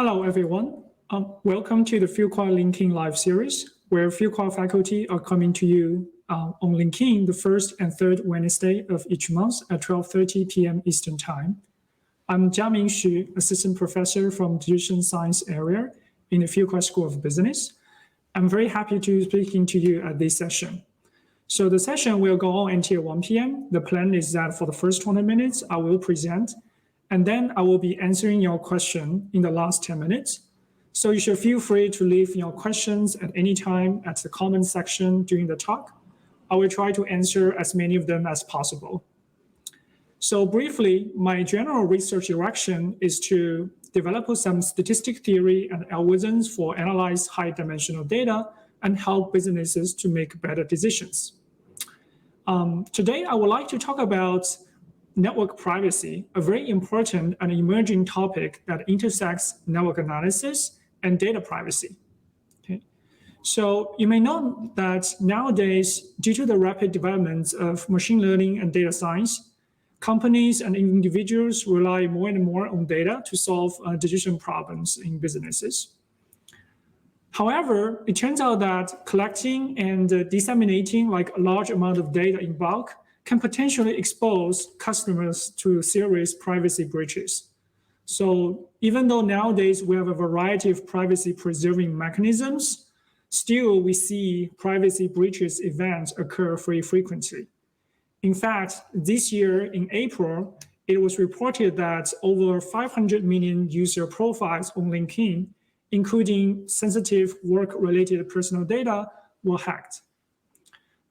Hello, everyone. Welcome to the Fieldqual LinkedIn Live series, where Fieldqual faculty are coming to you on LinkedIn the first and third Wednesday of each month at 12:30 p.m. Eastern Time. I'm Jiaming Xu, Assistant Professor from Decision Science area in the Fieldqual School of Business. I'm very happy to be speaking to you at this session. So the session will go on until 1 p.m. The plan is that for the first 20 minutes, I will present, and then I will be answering your question in the last 10 minutes. So you should feel free to leave your questions at any time at the comment section during the talk. I will try to answer as many of them as possible. So briefly, my general research direction is to develop some statistic theory and algorithms for analyze high dimensional data and help businesses to make better decisions. Today, I would like to talk about network privacy, a very important and emerging topic that intersects network analysis and data privacy. Okay. So you may know that nowadays, due to the rapid developments of machine learning and data science, companies and individuals rely more and more on data to solve decision problems in businesses. However, it turns out that collecting and disseminating like a large amount of data in bulk can potentially expose customers to serious privacy breaches. So even though nowadays we have a variety of privacy preserving mechanisms, still we see privacy breaches events occur very frequently. In fact, this year in April, it was reported that over 500 million user profiles on LinkedIn, including sensitive work-related personal data, were hacked.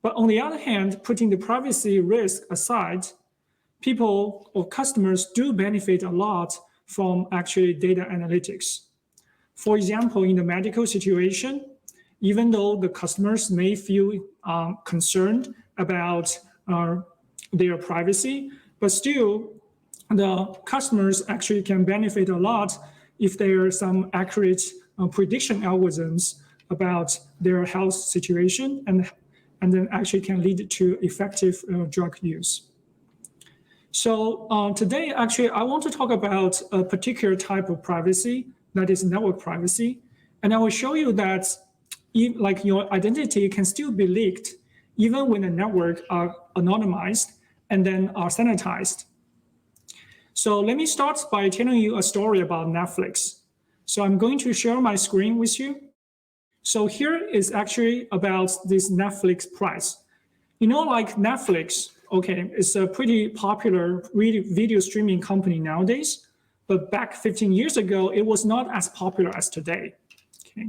But on the other hand, putting the privacy risk aside, people or customers do benefit a lot from actually data analytics. For example, in the medical situation, even though the customers may feel concerned about their privacy, but still the customers actually can benefit a lot if there are some accurate prediction algorithms about their health situation and then actually can lead to effective drug use. So today, actually, I want to talk about a particular type of privacy, that is network privacy. And I will show you that like your identity can still be leaked even when the network are anonymized and then are sanitized. So let me start by telling you a story about Netflix. So I'm going to share my screen with you. So here is actually about this Netflix price. You know, like Netflix, okay, it's a pretty popular video streaming company nowadays, but back 15 years ago, it was not as popular as today. Okay.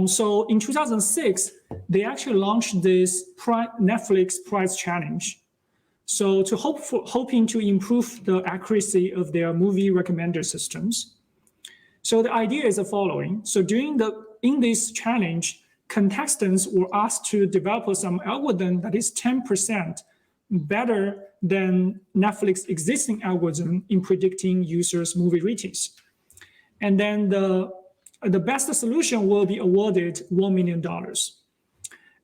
So in 2006, they actually launched this Netflix price challenge. So hoping to improve the accuracy of their movie recommender systems. So the idea is the following. So in this challenge, contestants were asked to develop some algorithm that is 10% better than Netflix existing algorithm in predicting users' movie ratings. And then the best solution will be awarded $1 million.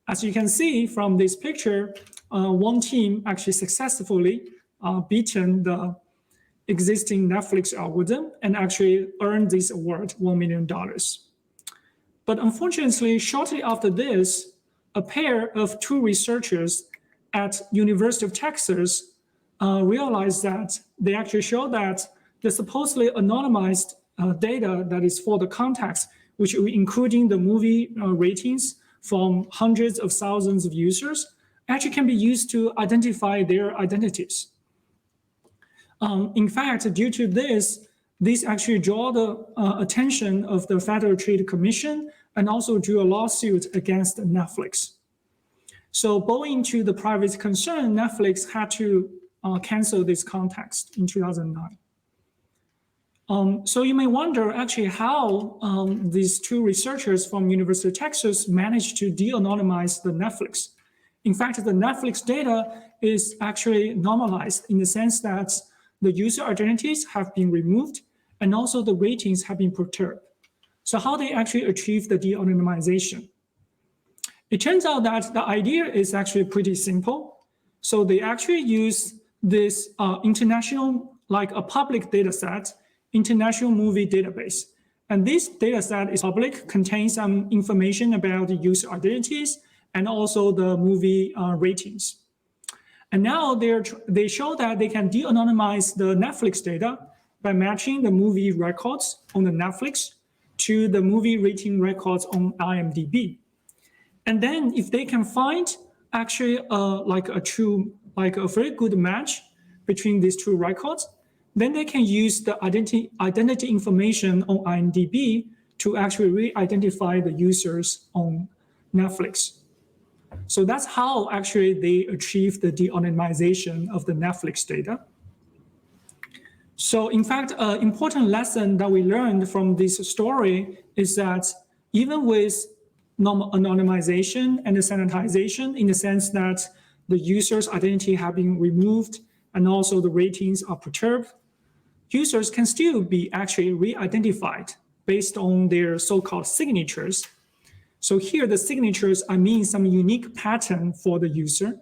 As you can see from this picture, one team actually successfully beaten the existing Netflix algorithm and actually earned this award, $1 million. But unfortunately, shortly after this, a pair of two researchers at University of Texas realized that they actually showed that the supposedly anonymized data that is for the context, which including the movie ratings from hundreds of thousands of users, actually can be used to identify their identities. In fact, due to this actually draw the attention of the Federal Trade Commission and also drew a lawsuit against Netflix. So owing to the privacy concern, Netflix had to cancel this context in 2009. So you may wonder actually how these two researchers from University of Texas managed to de-anonymize the Netflix. In fact, the Netflix data is actually normalized in the sense that the user identities have been removed and also the ratings have been perturbed. So how they actually achieve the de-anonymization? It turns out that the idea is actually pretty simple. So they actually use this international, like a public data set, international movie database, And this data set is public, contains some information about the user identities and also the movie ratings. And now they show that they can de-anonymize the Netflix data by matching the movie records on the Netflix to the movie rating records on IMDb. And then if they can find actually like a very good match between these two records, then they can use the identity information on IMDb to actually re-identify the users on Netflix. So that's how actually they achieve the de-anonymization of the Netflix data. So in fact, an important lesson that we learned from this story is that even with anonymization and sanitization, in the sense that the user's identity have been removed and also the ratings are perturbed, users can still be actually re-identified based on their so-called signatures. So here the signatures mean some unique pattern for the user.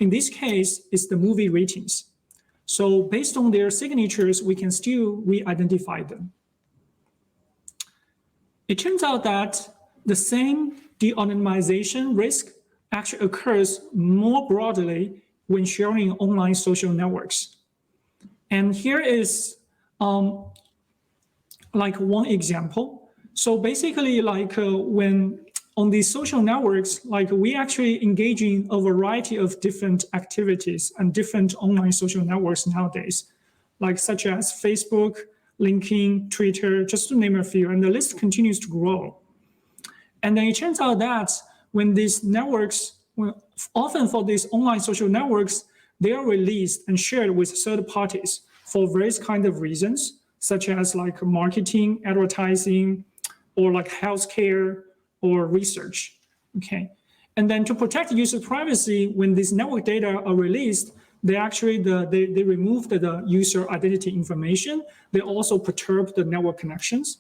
In this case, it's the movie ratings. So based on their signatures, we can still re-identify them. It turns out that the same de-anonymization risk actually occurs more broadly when sharing online social networks. And here is like one example. So basically, like when on these social networks, like we actually engage in a variety of different activities and different online social networks nowadays, like such as Facebook, LinkedIn, Twitter, just to name a few, and the list continues to grow. And then it turns out that when these networks, often for these online social networks, they are released and shared with third parties for various kinds of reasons, such as like marketing, advertising, or like healthcare or research. Okay, and then to protect user privacy, when these network data are released, they actually they remove the user identity information. They also perturb the network connections.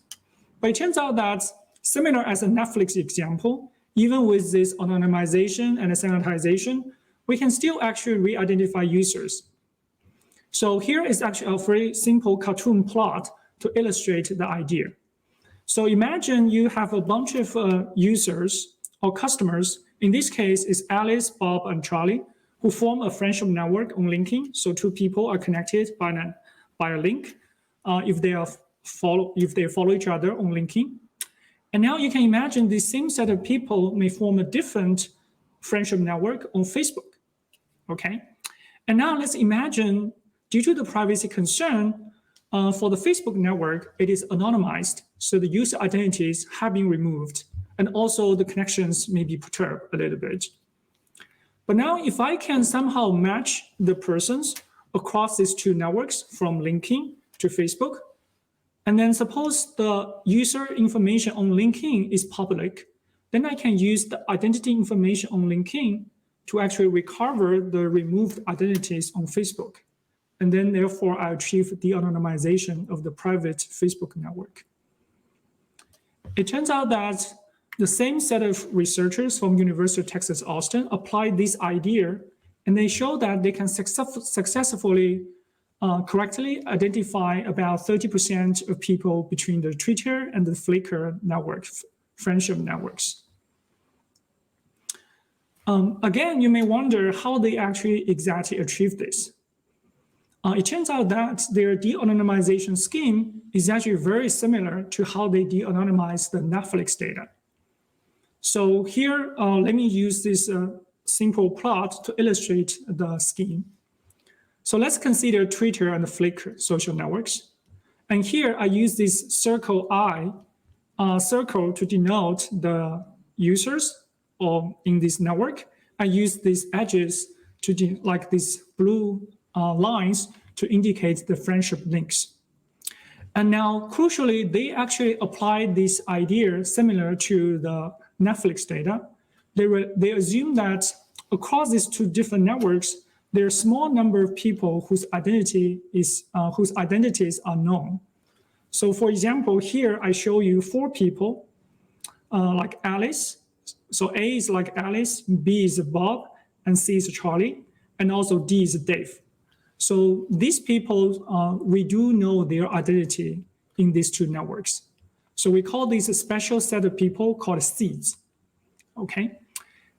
But it turns out that similar as a Netflix example, even with this anonymization and sanitization, we can still actually re-identify users. So here is actually a very simple cartoon plot to illustrate the idea. So imagine you have a bunch of users or customers. In this case, it's Alice, Bob, and Charlie, who form a friendship network on LinkedIn. So two people are connected by a link if they follow each other on LinkedIn. And now you can imagine the same set of people may form a different friendship network on Facebook. Okay, and now let's imagine, due to the privacy concern, for the Facebook network, it is anonymized, so the user identities have been removed, and also the connections may be perturbed a little bit. But now if I can somehow match the persons across these two networks from LinkedIn to Facebook, and then suppose the user information on LinkedIn is public, then I can use the identity information on LinkedIn to actually recover the removed identities on Facebook. And then therefore I achieve de-anonymization of the private Facebook network. It turns out that the same set of researchers from University of Texas, Austin applied this idea, and they show that they can successfully correctly identify about 30% of people between the Twitter and the Flickr network, friendship networks. Again, you may wonder how they actually exactly achieve this. It turns out that their de-anonymization scheme is actually very similar to how they de-anonymize the Netflix data. So here, let me use this simple plot to illustrate the scheme. So let's consider Twitter and Flickr social networks. And here I use this circle circle to denote the users in this network. I use these edges to like these blue lines to indicate the friendship links. And now, crucially, they actually applied this idea similar to the Netflix data. They assume that across these two different networks, there are a small number of people whose identities are known. So for example, here I show you 4 people, like Alice. So A is like Alice, B is Bob, and C is Charlie, and also D is Dave. So these people, we do know their identity in these two networks. So we call these a special set of people called seeds. Okay.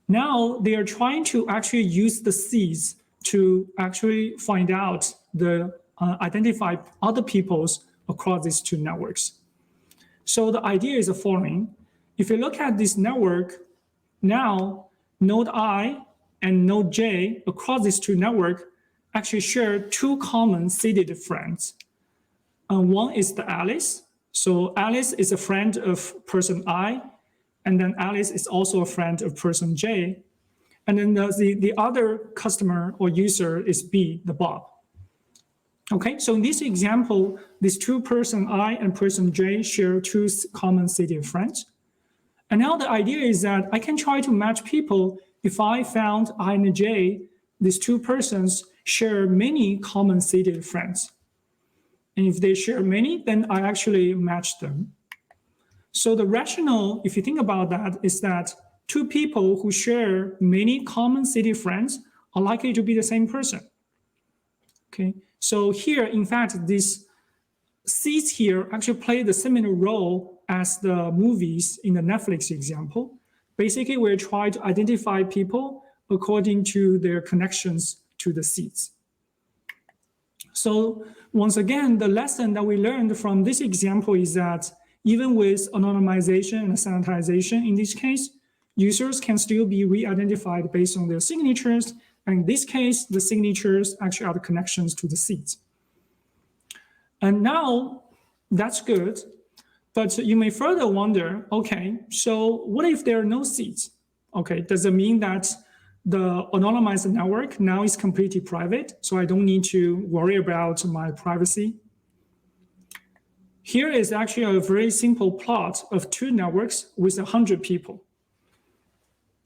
Now they are trying to actually use the seeds to actually find out identify other peoples across these two networks. So the idea is the following. If you look at this network, now node I and node J across these two networks actually share two common seeded friends. One is the Alice. So Alice is a friend of person I, and then Alice is also a friend of person J. And then the other customer or user is B, the Bob. Okay, so in this example, these two person I and person J share two common seeded friends. And now the idea is that I can try to match people if I found I and J, these two persons share many common seeded friends. And if they share many, then I actually match them. So the rationale, if you think about that, is that two people who share many common seeded friends are likely to be the same person. Okay, so here, in fact, these seeds here actually play the similar role as the movies in the Netflix example. Basically, we're trying to identify people according to their connections to the seeds. So once again, the lesson that we learned from this example is that even with anonymization and sanitization in this case, users can still be re-identified based on their signatures. And in this case, the signatures actually are the connections to the seeds. And now that's good, but you may further wonder, okay, so what if there are no seeds? Okay, does it mean that the anonymized network now is completely private, so I don't need to worry about my privacy? Here is actually a very simple plot of two networks with 100 people.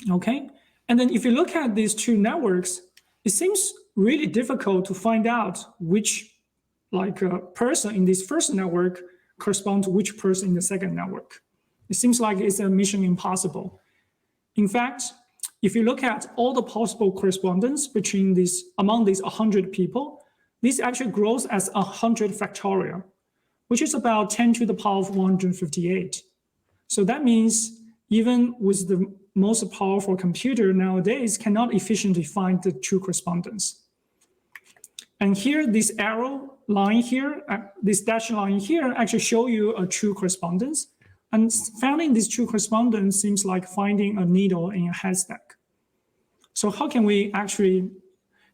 Okay, and then if you look at these two networks, it seems really difficult to find out which person in this first network corresponds to which person in the second network. It seems like it's a mission impossible. In fact, if you look at all the possible correspondence among these 100 people, this actually grows as 100 factorial, which is about 10 to the power of 158. So that means even with the most powerful computer nowadays cannot efficiently find the true correspondence. And here, this arrow line here, this dashed line here actually show you a true correspondence. And finding this true correspondence seems like finding a needle in a haystack. So how can we actually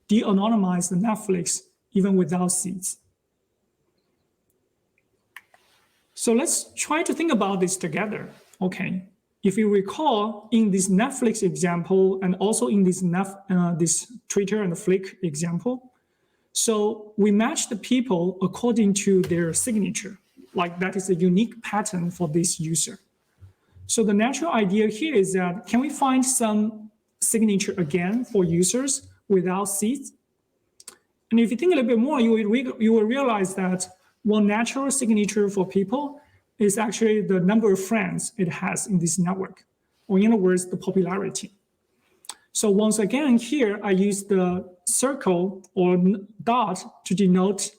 de-anonymize the Netflix even without seeds? So let's try to think about this together. Okay, if you recall in this Netflix example and also in this Twitter and Flick example, so we match the people according to their signature, like that is a unique pattern for this user. So the natural idea here is that can we find some signature again for users without seeds? And if you think a little bit more, you will realize that one natural signature for people is actually the number of friends it has in this network, or in other words, the popularity. So once again, here I use the circle or dot to denote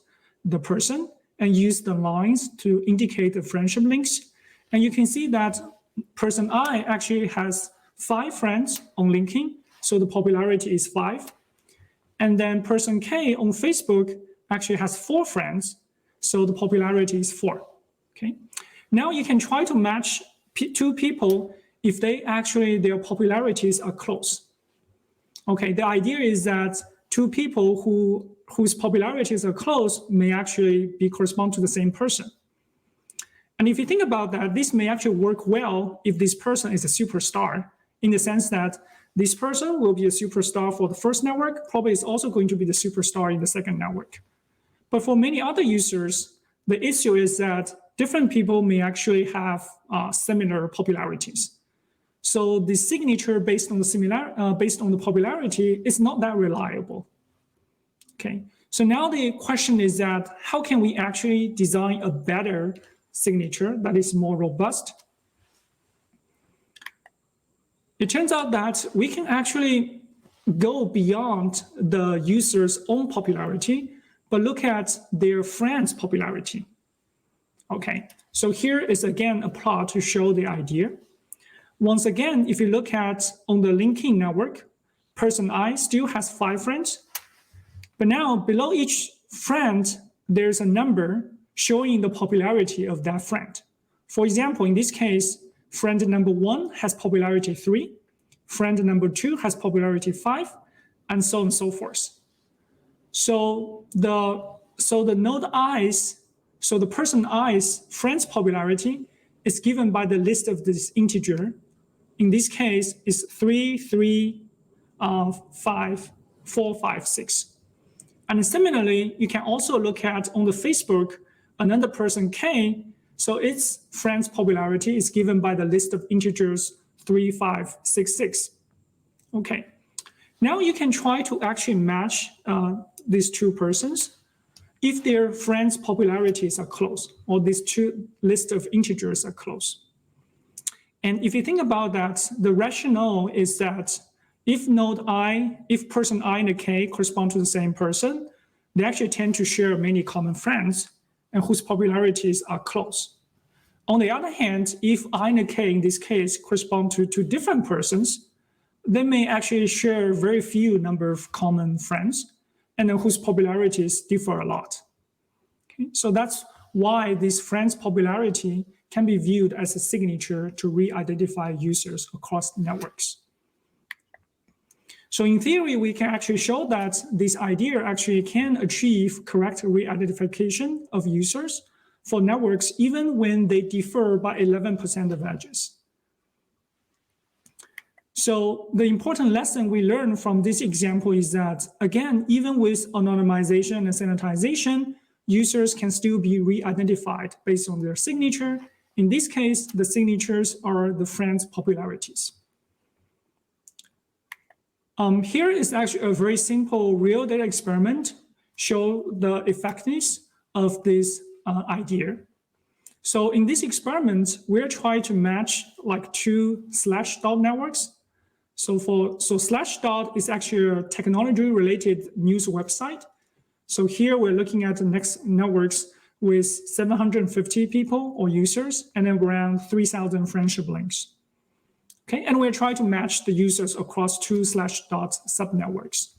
the person and use the lines to indicate the friendship links. And you can see that person I actually has 5 friends on LinkedIn, so the popularity is 5. And then person K on Facebook actually has 4 friends, so the popularity is 4. Okay. Now you can try to match two people if their popularities are close. Okay, the idea is that two people whose popularities are close may actually correspond to the same person. And if you think about that, this may actually work well if this person is a superstar, in the sense that this person will be a superstar for the first network, probably is also going to be the superstar in the second network. But for many other users, the issue is that different people may actually have similar popularities. So the signature based on the popularity is not that reliable. Okay, so now the question is that how can we actually design a better signature that is more robust? It turns out that we can actually go beyond the user's own popularity, but look at their friends' popularity. Okay, so here is again a plot to show the idea. Once again, if you look at on the linking network, person I still has 5 friends, but now below each friend, there's a number showing the popularity of that friend. For example, in this case, friend number 1 has popularity 3, friend number 2 has popularity 5, and so on and so forth. So the node I's, so the person I's friend's popularity is given by the list of this integer. In this case, is 3, 3, 5, 4, 5, 6. And similarly, you can also look at on the Facebook, another person K, so its friend's popularity is given by the list of integers 3, 5, 6, 6. Okay, now you can try to actually match these two persons if their friends' popularities are close, or these two lists of integers are close. And if you think about that, the rationale is that if person I and K correspond to the same person, they actually tend to share many common friends and whose popularities are close. On the other hand, if I and K in this case correspond to two different persons, they may actually share very few number of common friends and whose popularities differ a lot. Okay? So that's why this friend's popularity can be viewed as a signature to re-identify users across networks. So in theory, we can actually show that this idea actually can achieve correct re-identification of users for networks even when they differ by 11% of edges. So the important lesson we learn from this example is that, again, even with anonymization and sanitization, users can still be re-identified based on their signature. In this case, the signatures are the friends' popularities. Here is actually a very simple real data experiment, show the effectiveness of this idea. So in this experiment, we're trying to match like two Slashdot networks. So Slashdot is actually a technology-related news website. So here we're looking at the next networks with 750 people or users, and then around 3,000 friendship links. Okay, and we're trying to match the users across two Slashdot subnetworks.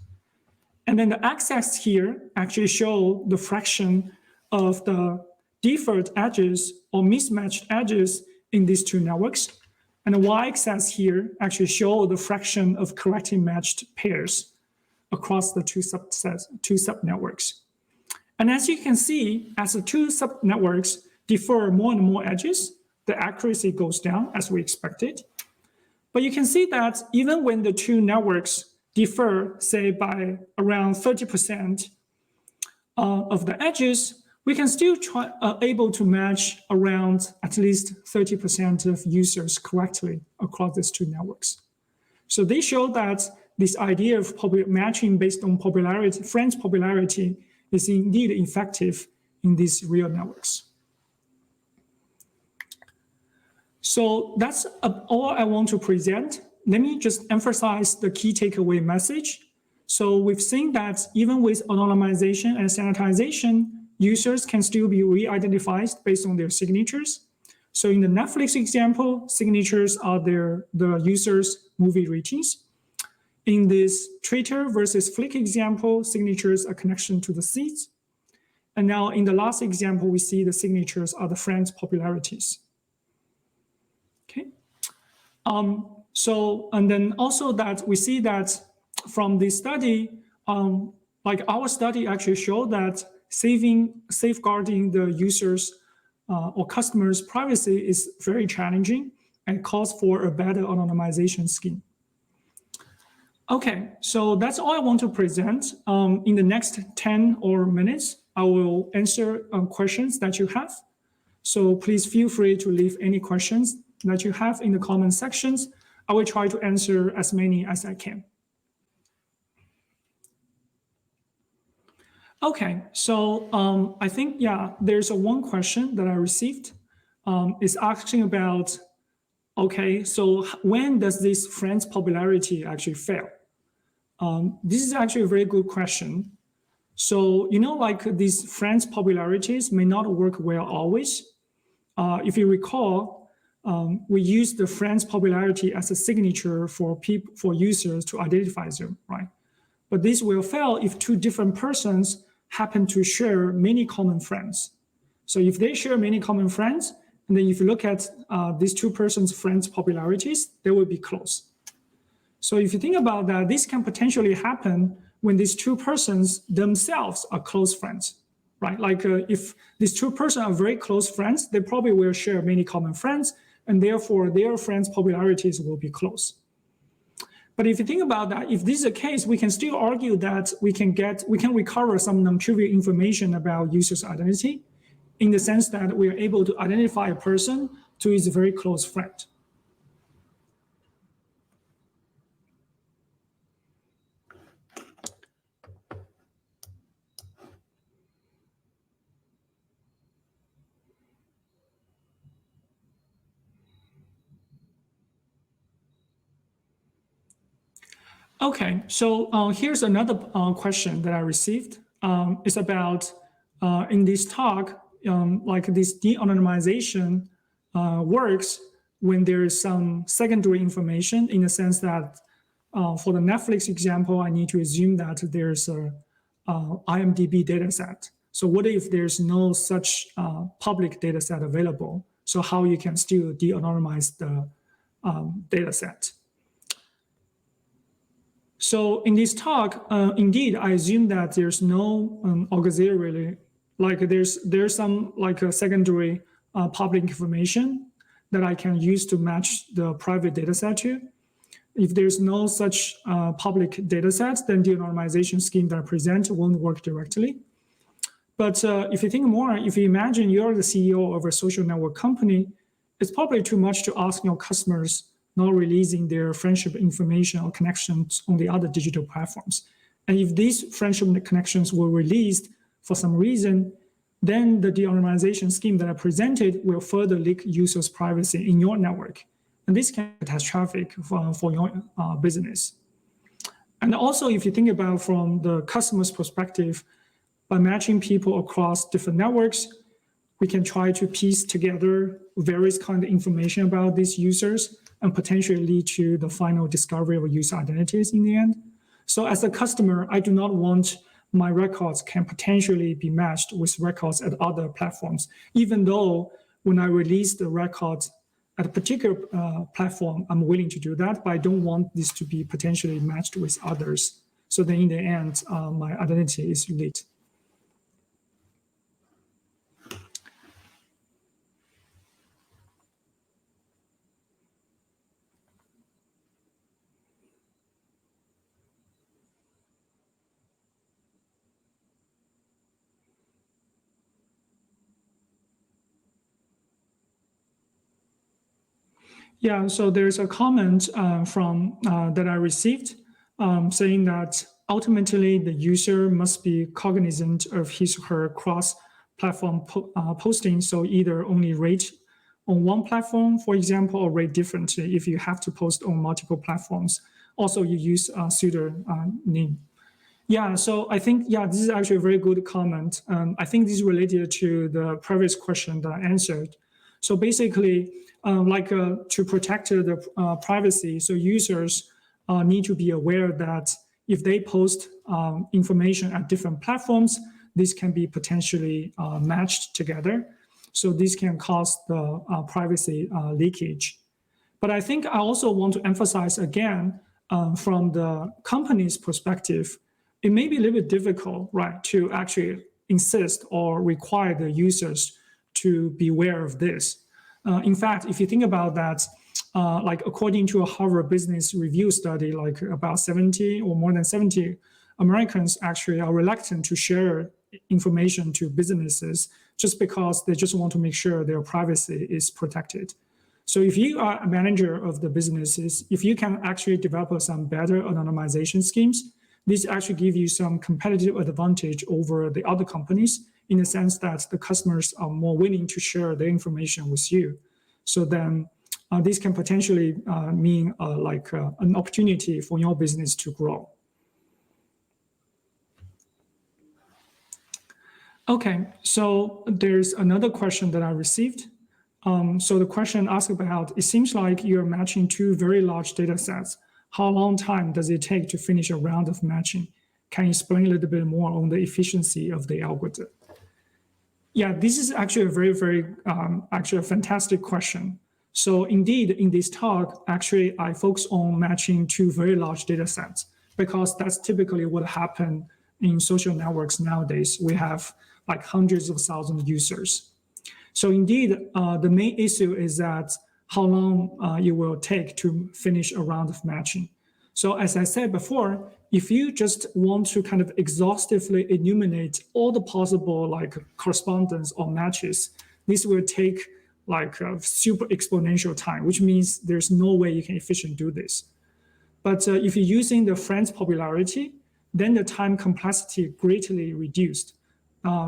And then the x-axis here actually show the fraction of the deferred edges or mismatched edges in these two networks. And the y-axis here actually show the fraction of correctly matched pairs across the two subnetworks. And as you can see, as the two subnetworks differ more and more edges, the accuracy goes down as we expected. But you can see that even when the two networks differ, say, by around 30% of the edges, we can still able to match around at least 30% of users correctly across these two networks. So they show that this idea of matching based on popularity, friends' popularity, is indeed effective in these real networks. So that's all I want to present. Let me just emphasize the key takeaway message. So we've seen that even with anonymization and sanitization, users can still be re-identified based on their signatures. So in the Netflix example, signatures are the users' movie ratings. In this Twitter versus Flickr example, signatures are connection to the seeds. And now in the last example, we see the signatures are the friends' popularities. Okay. And then also that we see that from this study, like our study actually showed that safeguarding the users or customers' privacy is very challenging and calls for a better anonymization scheme. Okay, so that's all I want to present. In the next 10 or minutes, I will answer questions that you have. So please feel free to leave any questions that you have in the comment sections. I will try to answer as many as I can. Okay, so I think, yeah, there's one question that I received. It's asking about, okay, so when does this friend's popularity actually fail? This is actually a very good question. So, like these friends' popularities may not work well always. if you recall, we use the friend's popularity as a signature for users to identify them, right? But this will fail if two different persons happen to share many common friends. So if they share many common friends, and then if you look at these two persons' friends' popularities, they will be close. So if you think about that, this can potentially happen when these two persons themselves are close friends, right? Like if these two persons are very close friends, they probably will share many common friends, and therefore their friends' popularities will be close. But if you think about that, if this is the case, we can still argue that we can recover some non-trivial information about user's identity, in the sense that we are able to identify a person to his very close friend. Okay, so here's another question that I received. It's about in this talk, like this de-anonymization works when there is some secondary information, in the sense that for the Netflix example, I need to assume that there's a IMDb dataset. So what if there's no such public dataset available? So how you can still de-anonymize the dataset? So in this talk, indeed, I assume that there's no auxiliary, like there's some like a secondary public information that I can use to match the private dataset to. If there's no such public dataset, then the anonymization scheme that I present won't work directly. But if you think more, if you imagine you're the CEO of a social network company, it's probably too much to ask your customers not releasing their friendship information or connections on the other digital platforms. And if these friendship connections were released for some reason, then the de-anonymization scheme that I presented will further leak users' privacy in your network. And this can be catastrophic for your business. And also, if you think about from the customer's perspective, by matching people across different networks, we can try to piece together various kinds of information about these users and potentially lead to the final discovery of user identities in the end. So as a customer, I do not want my records can potentially be matched with records at other platforms, even though when I release the records at a particular platform, I'm willing to do that, but I don't want this to be potentially matched with others. So then in the end, my identity is leaked. Yeah, so there's a comment from that I received saying that ultimately the user must be cognizant of his or her cross-platform posting. So either only rate on one platform, for example, or rate differently if you have to post on multiple platforms. Also, you use a pseudonym. Yeah, so I think, yeah, this is actually a very good comment. I think this is related to the previous question that I answered. So basically, to protect the privacy, so users need to be aware that if they post information at different platforms, this can be potentially matched together. So this can cause the privacy leakage. But I think I also want to emphasize again, from the company's perspective, it may be a little bit difficult, right, to actually insist or require the users to be aware of this. In fact, if you think about that, like according to a Harvard Business Review study, like about 70 or more than 70 Americans actually are reluctant to share information to businesses just because they just want to make sure their privacy is protected. So if you are a manager of the businesses, if you can actually develop some better anonymization schemes, this actually gives you some competitive advantage over the other companies in the sense that the customers are more willing to share their information with you. So then this can potentially mean an opportunity for your business to grow. Okay, so there's another question that I received. so the question asked about, it seems like you're matching two very large data sets. How long time does it take to finish a round of matching? Can you explain a little bit more on the efficiency of the algorithm? Yeah, this is actually a very, actually a fantastic question. So indeed, in this talk, actually, I focus on matching two very large data sets because that's typically what happens in social networks nowadays. We have like hundreds of thousands of users. So indeed, the main issue is that how long it will take to finish a round of matching. So as I said before, if you just want to kind of exhaustively enumerate all the possible like correspondence or matches, this will take like a super exponential time, which means there's no way you can efficiently do this. But if you're using the friends popularity, then the time complexity greatly reduced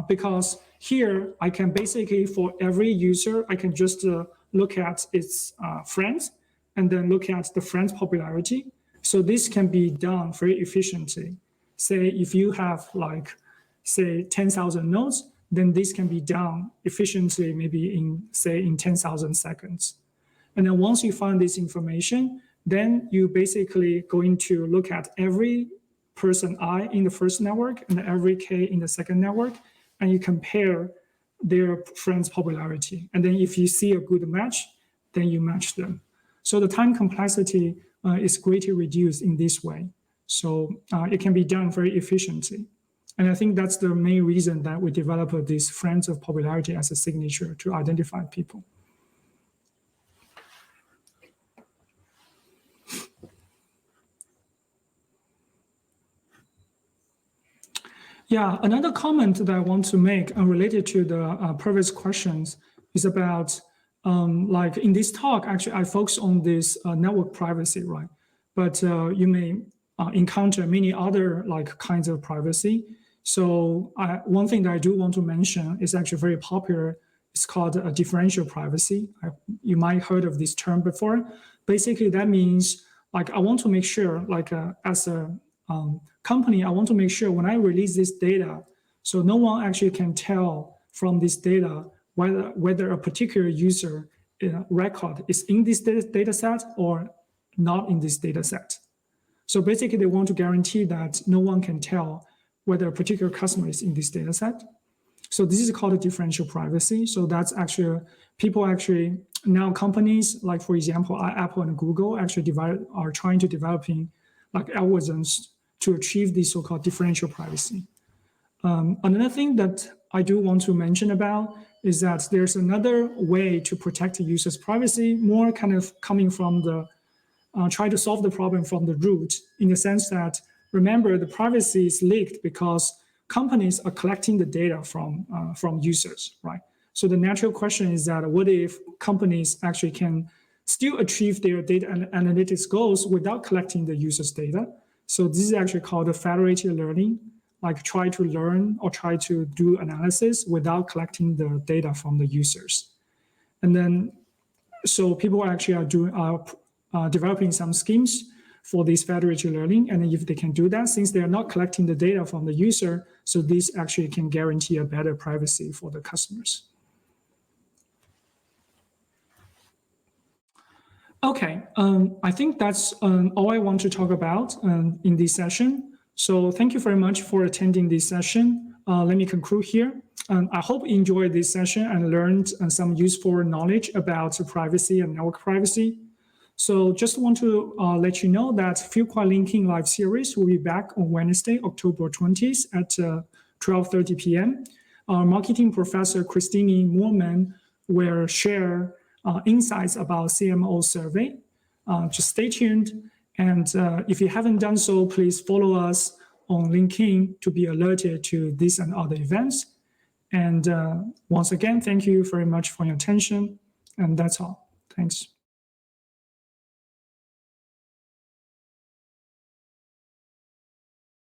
because here I can basically, for every user, I can just look at its friends and then look at the friends popularity. So this can be done very efficiently. Say if you have like, say 10,000 nodes, then this can be done efficiently, maybe in, say, in 10,000 seconds. And then once you find this information, then you basically going to look at every person I in the first network and every K in the second network, and you compare their friends' popularity. And then if you see a good match, then you match them. So the time complexity is greatly reduced in this way. So it can be done very efficiently. And I think that's the main reason that we developed this friends of popularity as a signature to identify people. Yeah, another comment that I want to make related to the previous questions is about like in this talk, actually, I focus on this network privacy, right? But you may encounter many other like kinds of privacy. So one thing that I do want to mention is actually very popular. It's called a differential privacy. You might heard of this term before. Basically, that means like I want to make sure, like as a company, I want to make sure when I release this data, so no one actually can tell from this data whether a particular user record is in this data set or not in this data set. So basically, they want to guarantee that no one can tell whether a particular customer is in this data set. So this is called a differential privacy. So that's actually, people actually, now companies like, for example, Apple and Google actually are trying to developing like algorithms to achieve this so-called differential privacy. Another thing that I do want to mention about is that there's another way to protect the user's privacy, more kind of coming from the, try to solve the problem from the root, in the sense that, remember, the privacy is leaked because companies are collecting the data from users, right? So the natural question is that what if companies actually can still achieve their data analytics goals without collecting the user's data? So this is actually called a federated learning, like try to learn or try to do analysis without collecting the data from the users. And then, so people actually are developing some schemes for this federated learning. And if they can do that, since they are not collecting the data from the user, so this actually can guarantee a better privacy for the customers. Okay, I think that's all I want to talk about in this session. So thank you very much for attending this session. Let me conclude here. I hope you enjoyed this session and learned some useful knowledge about privacy and network privacy. So just want to let you know that Fuqua Linking Live series will be back on Wednesday, October 20th at 12:30 p.m. Our marketing professor, Christine Moorman, will share insights about CMO survey. Just stay tuned. And if you haven't done so, please follow us on LinkedIn to be alerted to this and other events. And once again, thank you very much for your attention. And that's all. Thanks.